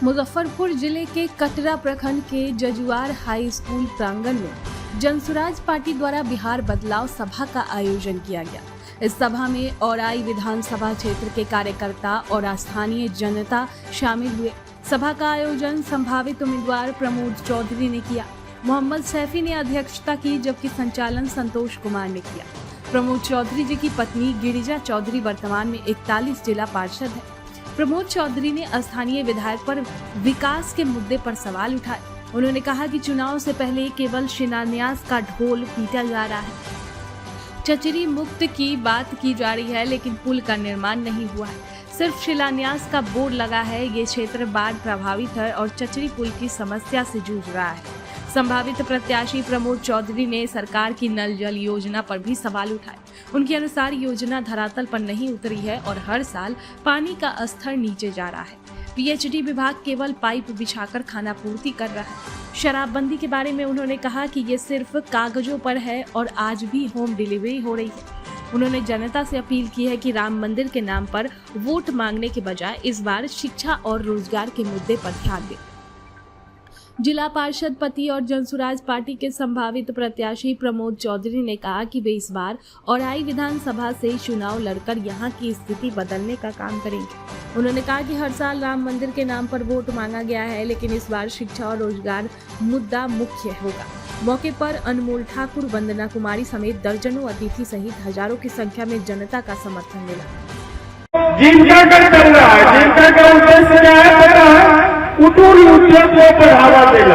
मुजफ्फरपुर जिले के कटरा प्रखंड के जजुआर हाई स्कूल प्रांगण में जनसुराज पार्टी द्वारा बिहार बदलाव सभा का आयोजन किया गया। इस सभा में औराई विधानसभा क्षेत्र के कार्यकर्ता और स्थानीय जनता शामिल हुए। सभा का आयोजन संभावित उम्मीदवार प्रमोद चौधरी ने किया। मोहम्मद सैफी ने अध्यक्षता की, जबकि संचालन संतोष कुमार ने किया। प्रमोद चौधरी जी की पत्नी गिरिजा चौधरी वर्तमान में 41 जिला पार्षद है। प्रमोद चौधरी ने स्थानीय विधायक पर विकास के मुद्दे पर सवाल उठाए। उन्होंने कहा कि चुनाव से पहले केवल शिलान्यास का ढोल पीटा जा रहा है। चचरी मुक्त की बात की जा रही है, लेकिन पुल का निर्माण नहीं हुआ है। सिर्फ शिलान्यास का बोर्ड लगा है। ये क्षेत्र बाढ़ प्रभावित है और चचरी पुल की समस्या से जूझ रहा है। संभावित प्रत्याशी प्रमोद चौधरी ने सरकार की नल जल योजना पर भी सवाल उठाए। उनके अनुसार योजना धरातल पर नहीं उतरी है और हर साल पानी का स्तर नीचे जा रहा है। पीएचडी विभाग केवल पाइप बिछाकर खानापूर्ति कर रहा है। शराबबंदी के बारे में उन्होंने कहा कि ये सिर्फ कागजों पर है और आज भी होम डिलीवरी हो रही है। उन्होंने जनता से अपील की है कि राम मंदिर के नाम पर वोट मांगने के बजाय इस बार शिक्षा और रोजगार के मुद्दे पर ध्यान दें। जिला पार्षद पति और जनसुराज पार्टी के संभावित प्रत्याशी प्रमोद चौधरी ने कहा कि वे इस बार औराई विधानसभा से चुनाव लड़कर यहां की स्थिति बदलने का काम करेंगे। उन्होंने कहा कि हर साल राम मंदिर के नाम पर वोट मांगा गया है, लेकिन इस बार शिक्षा और रोजगार मुद्दा मुख्य होगा। मौके पर अनमोल ठाकुर, वंदना कुमारी समेत दर्जनों अतिथि सहित हजारों की संख्या में जनता का समर्थन मिला। जिनका कर चल रहा है, जिनका का उद्देश्य क्या है पता है? कुटीर उद्योग को बढ़ावा देना।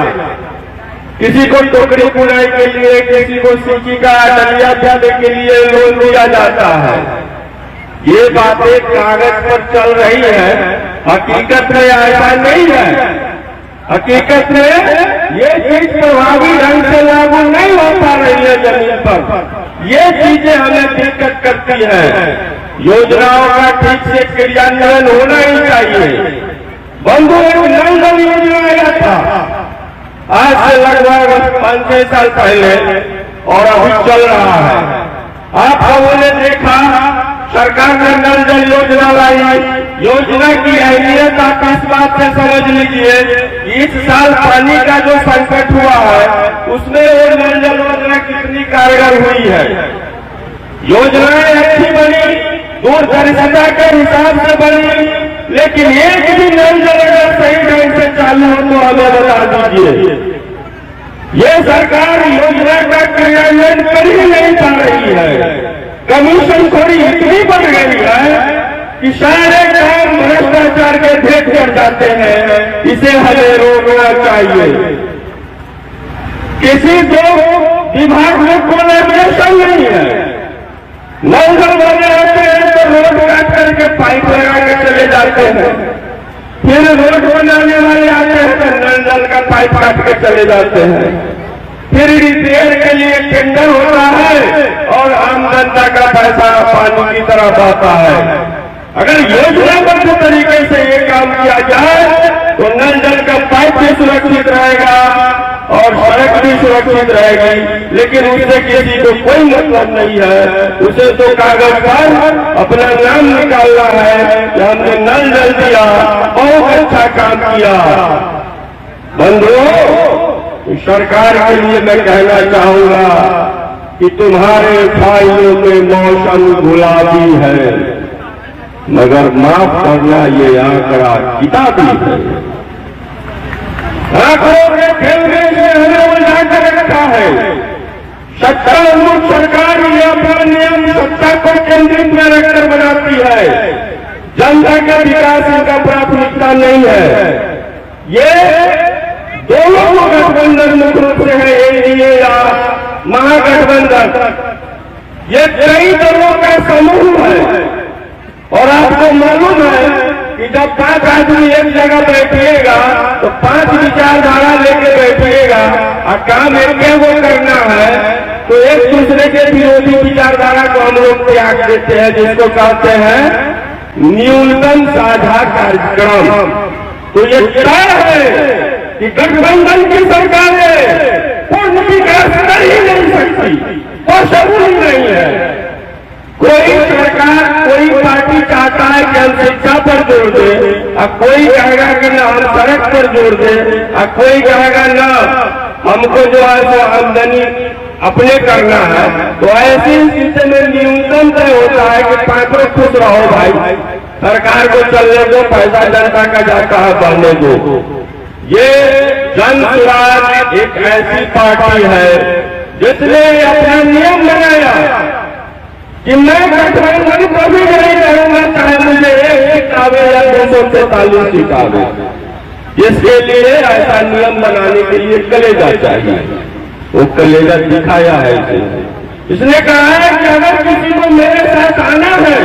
किसी को टोकरी बुनाई के लिए, किसी को सिक्की का डलिया देने के लिए लोन दिया जाता है। ये बातें कागज पर चल रही है, हकीकत में ऐसा नहीं है। हकीकत में ये चीज प्रभावी ढंग से लागू नहीं हो पा रही है जमीन पर। ये चीजें हमें दिक्कत करती है। योजनाओं का ठीक से क्रियान्वयन होना ही चाहिए। बंधु नल जल योजना आया था आज से लगभग 5-6 साल पहले और अभी चल रहा है। आप लोगों ने देखा सरकार ने नल जल योजना लाई। योजना की अहमियत आप इस बात से समझ लीजिए, इस साल पानी का जो संकट हुआ है उसमें वो नल जल योजना कितनी कारगर हुई है। योजनाएं अच्छी बनी, दूरदर्शिता के हिसाब से बनी, लेकिन एक भी नल जल अगर सही ढंग से चालू हो तो हमें बता दीजिए। ये सरकार योजना का क्रियान्वयन कर ही नहीं पा रही है। कमीशन थोड़ी इतनी बढ़ गई है कि सारे काम भ्रष्टाचार के भेंट कर जाते हैं। इसे हमें रोकना चाहिए। किसी दो विभाग में कोलैबोरेशन नहीं है। नल जल बने होते हैं तो रोड काट करके पाइप लगा के चले जाते हैं, फिर रोड बनाने वाले आते हैं तो नल जल का पाइप काट के चले जाते हैं। फिर रिपेयर के लिए टेंडर होता है और आम जनता का पैसा पानी की तरफ आता है। अगर योजनाबद्ध तरीके से ये काम किया जाए तो नल जल का पाइप भी सुरक्षित रहेगा और सड़क भी सुरक्षित रहेगी। लेकिन उससे किसी को कोई मतलब नहीं है। उसे तो कागज पर अपना नाम निकालना है कि हमने नल जल दिया, बहुत अच्छा काम किया। बंधुओं, सरकार के लिए मैं कहना चाहूंगा कि तुम्हारे फाइलों में मौसम गुलाबी है, मगर माफ करना ये आंकड़ा किताबी है। आंकड़ों के खेलने से हमें उलझा कर रखा है। सत्ता उन्मुख सरकार ये अपना नियम सत्ता को केंद्रित में रखकर बनाती है। जनता का विकास इनका प्राथमिकता नहीं है। ये दोनों गठबंधन मुख्य रूप से है, एनडीए या महागठबंधन। ये कई दलों का समूह है और आपको मालूम है कि जब 5 आदमी एक जगह बैठिएगा तो 5 विचारधारा लेके बैठिएगा और काम एक वो करना है तो एक दूसरे के विरोधी विचारधारा को हम लोग त्याग देते हैं, जिसको कहते हैं न्यूनतम साझा कार्यक्रम। तो ये तय है कि गठबंधन की सरकारें पूर्ण विकास कर ही नहीं सकती, पॉसिबल ही नहीं है। कोई सरकार, कोई पार्टी चाहता है कि हम शिक्षा पर जोर दें, अब कोई कहेगा कि ना हम सड़क पर जोड़ दे, अब कोई कहेगा ना हमको जो है वो आमदनी अपने करना है। तो ऐसी स्थिति में न्यूनतम तय होता है कि पांचों खुश रहो भाई, सरकार को चलने दो, पैसा जनता का जाता है बढ़ने दो। ये जन सुराज एक ऐसी पार्टी है जिसने अपना नियम बनाया कि मैं गठबंधन कभी नहीं करूंगा चाहे मुझे 1 सीट आवे या 243 सीट आवे। इसके लिए ऐसा नियम बनाने के लिए कलेजा चाहिए, वो कलेजा दिखाया है इसने कहा है कि अगर किसी को मेरे साथ आना है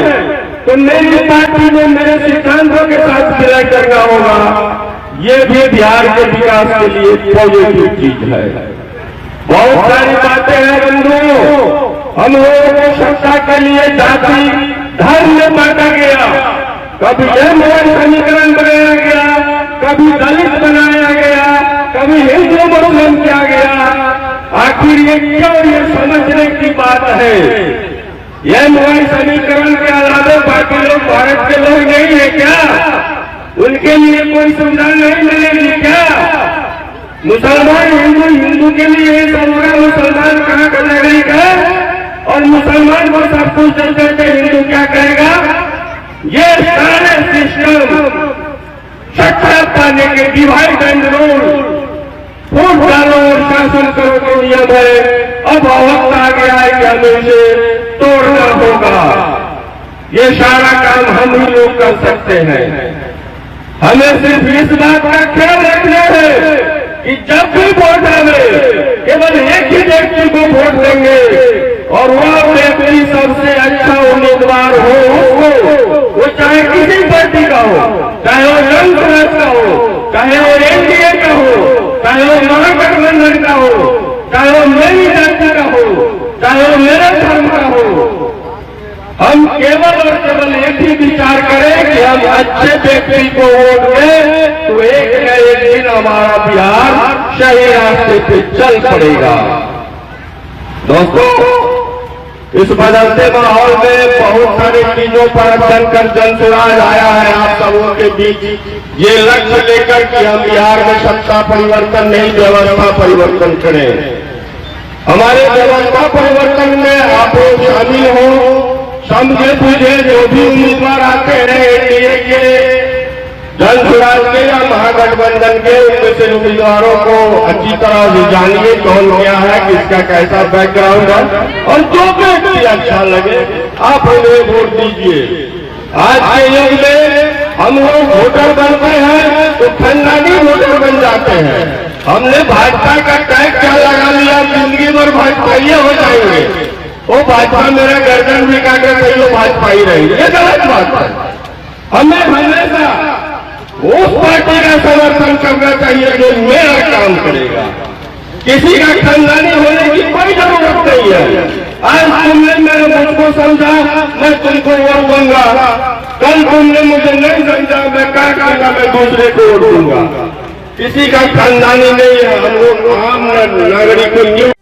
तो मेरी पार्टी में मेरे सिद्धांतों के साथ विलय करना होगा। ये भी बिहार के विकास के लिए पॉजिटिव चीज है। बहुत सारी बातें हैं बंधुओं, हम लोगों को सत्ता के लिए जाति धर्म में बांटा गया, कभी एमओआई समीकरण बनाया गया, कभी दलित बनाया गया, कभी हिंदू मुस्लिम किया गया। आखिर ये क्यों, ये समझने की बात है। एमओआई समीकरण के अलावा बाकी लोग भारत के लोग नहीं है क्या? उनके लिए कोई सुविधा नहीं मिलेगी क्या? मुसलमान हिंदू के लिए सब होगा, मुसलमान कहाँ का नागरिक है और मुसलमान को सब कुछ दे देते, हिंदू क्या कहेगा? ये सारे सिस्टम सत्ता पाने के डिवाइड एंड रूल, वोट डालो और शासन करो के नियम है। अब वक्त आ गया है कि हमें इसे तोड़ना होगा। ये सारा काम हम ही लोग कर सकते हैं। हमें सिर्फ इस बात का ख्याल रखना है कि जब भी वोट आवे केवल एक ही व्यक्ति को वोट देंगे और वह व्यक्ति सबसे अच्छा उम्मीदवार हो उसको, वो चाहे किसी पार्टी का हो, चाहे वो जन सुराज का हो, चाहे वो एनडीए का हो, चाहे वो महागठबंधन का हो, चाहे वो मेरी जाति का हो, चाहे वो मेरे धर्म का हो। हम केवल और केवल एक ही विचार करें कि हम अच्छे व्यक्ति को वोट दें तो एक न एक दिन हमारा बिहार सही रास्ते पे चल पड़ेगा। दोस्तों, इस बदलते माहौल में बहुत सारी चीजों पर चलकर जनसुराज आया है आप सबों के बीच, ये लक्ष्य लेकर कि हम बिहार में सत्ता परिवर्तन नहीं व्यवस्था परिवर्तन करें। हमारे व्यवस्था परिवर्तन में आप लोग शामिल हो, समझे बुझे जो भी उम्मीदवार आते हैं एनडीए के, जनसुराज के या महागठबंधन के, उनमें से उम्मीदवारों को अच्छी तरह से जानिए कौन क्या है, किसका कैसा बैकग्राउंड है और जो व्यक्ति अच्छा लगे आप उन्हें वोट दीजिए। आज के युग में हम लोग वोटर बनते हैं तो खानदानी वोटर बन जाते हैं। हमने भाजपा का टैग क्या लगा लिया, जिंदगी भर भाजपा ही हो जाएंगे, वो भाजपा मेरा गर्दन भी काटे सही वो भाजपा ही रहेगी। ये गलत बात है। हमें हमेशा उस पार्टी का समर्थन करना चाहिए जो मेरा काम करेगा। किसी का खानदानी होने की कोई जरूरत नहीं है। आज तुमने मेरे मुझको समझा, मैं तुमको वोट दूंगा, कल तुमने मुझे नहीं समझा, मैं क्या करूंगा, मैं दूसरे को वोट दूंगा। किसी का खानदानी नहीं है, हम लोग आम नागरिकों